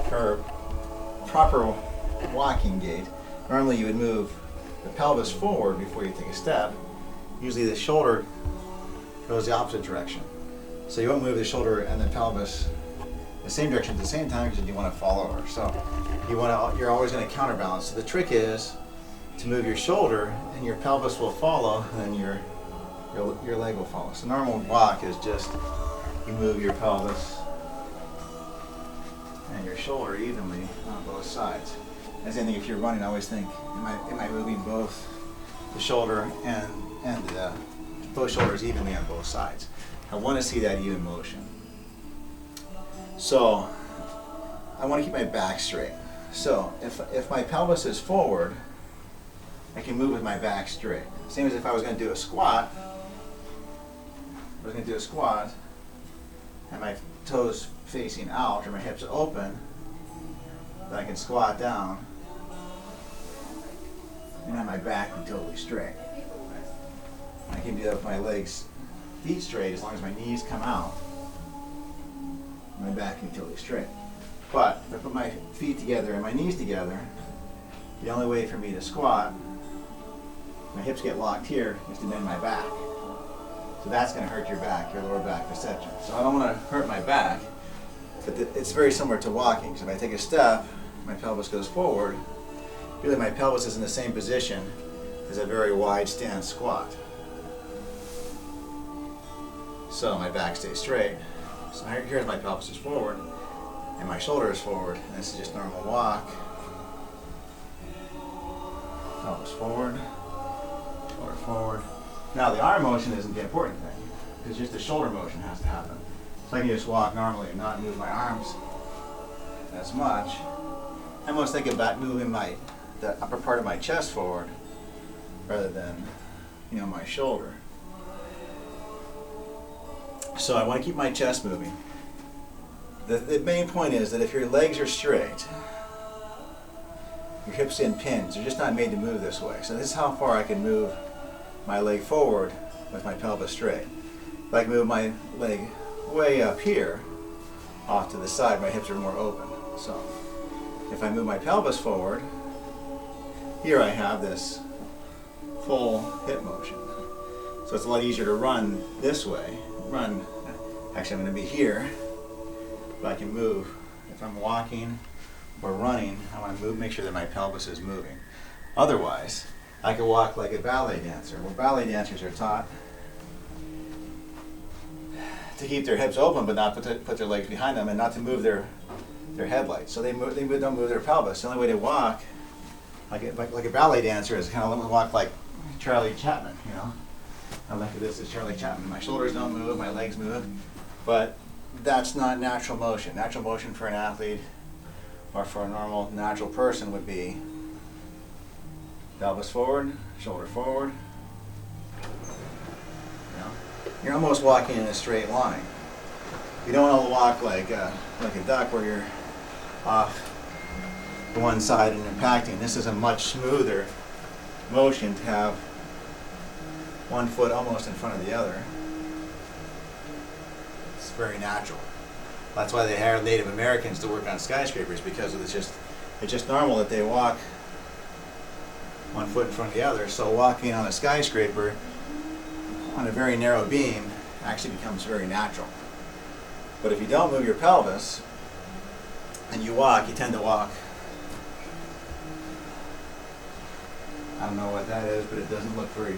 for proper walking gait, normally you would move the pelvis forward before you take a step. Usually the shoulder goes the opposite direction. So you won't move the shoulder and the pelvis the same direction at the same time because you want to fall over. So you're always going to counterbalance. So the trick is to move your shoulder and your pelvis will follow, and then your leg will follow. So normal walk is just you move your pelvis and your shoulder evenly on both sides. And same thing if you're running, I always think, am I moving both the shoulder and both shoulders evenly on both sides? I want to see that even motion. So I want to keep my back straight. So if my pelvis is forward, I can move with my back straight. Same as if I was going to do a squat. I was going to do a squat and my toes facing out or my hips open, then I can squat down and have my back be totally straight. I can do that with my legs, feet straight, as long as my knees come out. My back can be totally straight. But if I put my feet together and my knees together, the only way for me to squat, my hips get locked here, is to bend my back. So that's going to hurt your back, your lower back reception. So I don't want to hurt my back, but it's very similar to walking. So if I take a step, my pelvis goes forward, really my pelvis is in the same position as a very wide stance squat. So my back stays straight. So here's my pelvis is forward, and my shoulder is forward, and this is just normal walk. Pelvis forward, shoulder forward. Now the arm motion isn't the important thing, because just the shoulder motion has to happen. So I can just walk normally and not move my arms as much. I'm most thinking about moving the upper part of my chest forward rather than, my shoulder. So I want to keep my chest moving. The main point is that if your legs are straight, your hips in pins, they're just not made to move this way. So this is how far I can move my leg forward with my pelvis straight. If I can move my leg way up here, off to the side, my hips are more open. So if I move my pelvis forward, here I have this full hip motion. So it's a lot easier to run this way. Actually I'm going to be here, but I can move. If I'm walking or running, I want to make sure that my pelvis is moving. Otherwise, I could walk like a ballet dancer. Well, ballet dancers are taught to keep their hips open, but not put their legs behind them, and not to move their headlights. So they don't move their pelvis. The only way to walk like a ballet dancer is kind of walk like Charlie Chaplin. I look at this as Charlie Chaplin. My shoulders don't move, my legs move, but that's not natural motion. Natural motion for an athlete or for a normal natural person would be pelvis forward, shoulder forward. You're almost walking in a straight line. You don't want to walk like a duck where you're off to one side and impacting. This is a much smoother motion to have one foot almost in front of the other. It's very natural. That's why they hire Native Americans to work on skyscrapers, because it's just normal that they walk one foot in front of the other. So walking on a skyscraper on a very narrow beam actually becomes very natural. But if you don't move your pelvis and you walk, you tend to walk, I don't know what that is, but it doesn't look very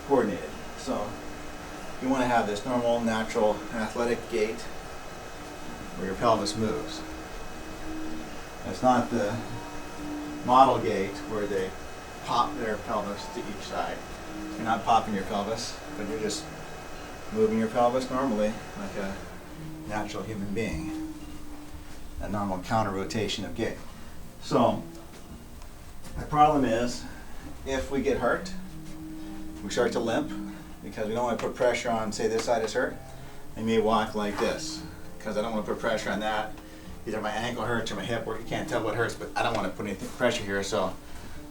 coordinated. So you want to have this normal, natural, athletic gait where your pelvis moves. It's not the model gait where they pop their pelvis to each side. You're not popping your pelvis, but you're just moving your pelvis normally like a natural human being. A normal counter rotation of gait. So the problem is, if we get hurt, we start to limp because we don't want to put pressure on, say this side is hurt, I may walk like this because I don't want to put pressure on that. Either my ankle hurts or my hip, or you can't tell what hurts, but I don't want to put any pressure here. So,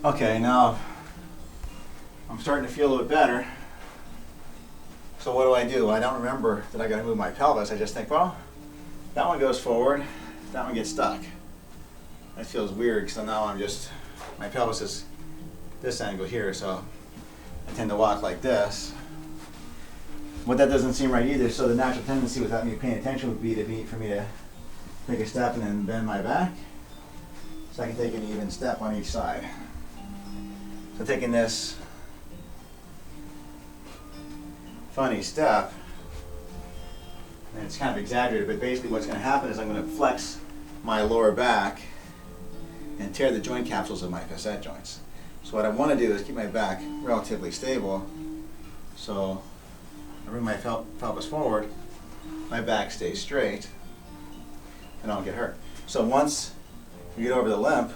okay, now I'm starting to feel a little bit better. So what do? I don't remember that I got to move my pelvis. I just think, well, that one goes forward, that one gets stuck. That feels weird, so now I'm just, my pelvis is this angle here, so I tend to walk like this. But that doesn't seem right either, so the natural tendency without me paying attention would be for me to take a step and then bend my back, so I can take an even step on each side. So taking this funny step, and it's kind of exaggerated, but basically what's going to happen is I'm going to flex my lower back and tear the joint capsules of my facet joints. So what I want to do is keep my back relatively stable, so I bring my pelvis forward, my back stays straight, and I don't get hurt. So once you get over the limp,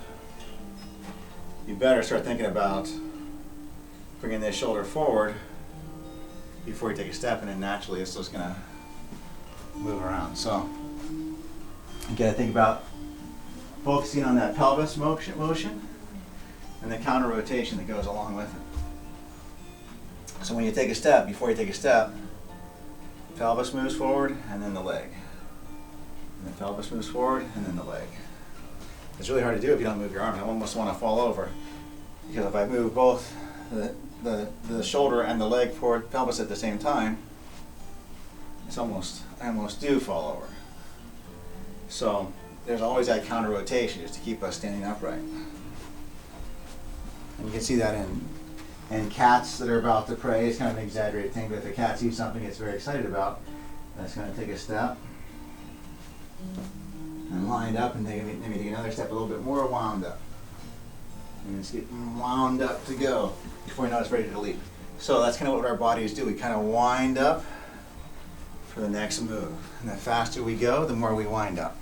you better start thinking about bringing this shoulder forward before you take a step, and then naturally it's just going to move around. So you got to think about focusing on that pelvis motion and the counter rotation that goes along with it. So when you take a step, before you take a step, pelvis moves forward and then the leg. And the pelvis moves forward and then the leg. It's really hard to do if you don't move your arms. I almost want to fall over, because if I move both the shoulder and the leg forward, pelvis at the same time, I almost do fall over. So there's always that counter rotation just to keep us standing upright. And you can see that in cats that are about to prey. It's kind of an exaggerated thing, but if a cat sees something it's very excited about, that's going to take a step and lined up, and maybe take another step a little bit more wound up. And it's getting wound up to go before you know it's ready to leap. So that's kind of what our bodies do. We kind of wind up for the next move. And the faster we go, the more we wind up.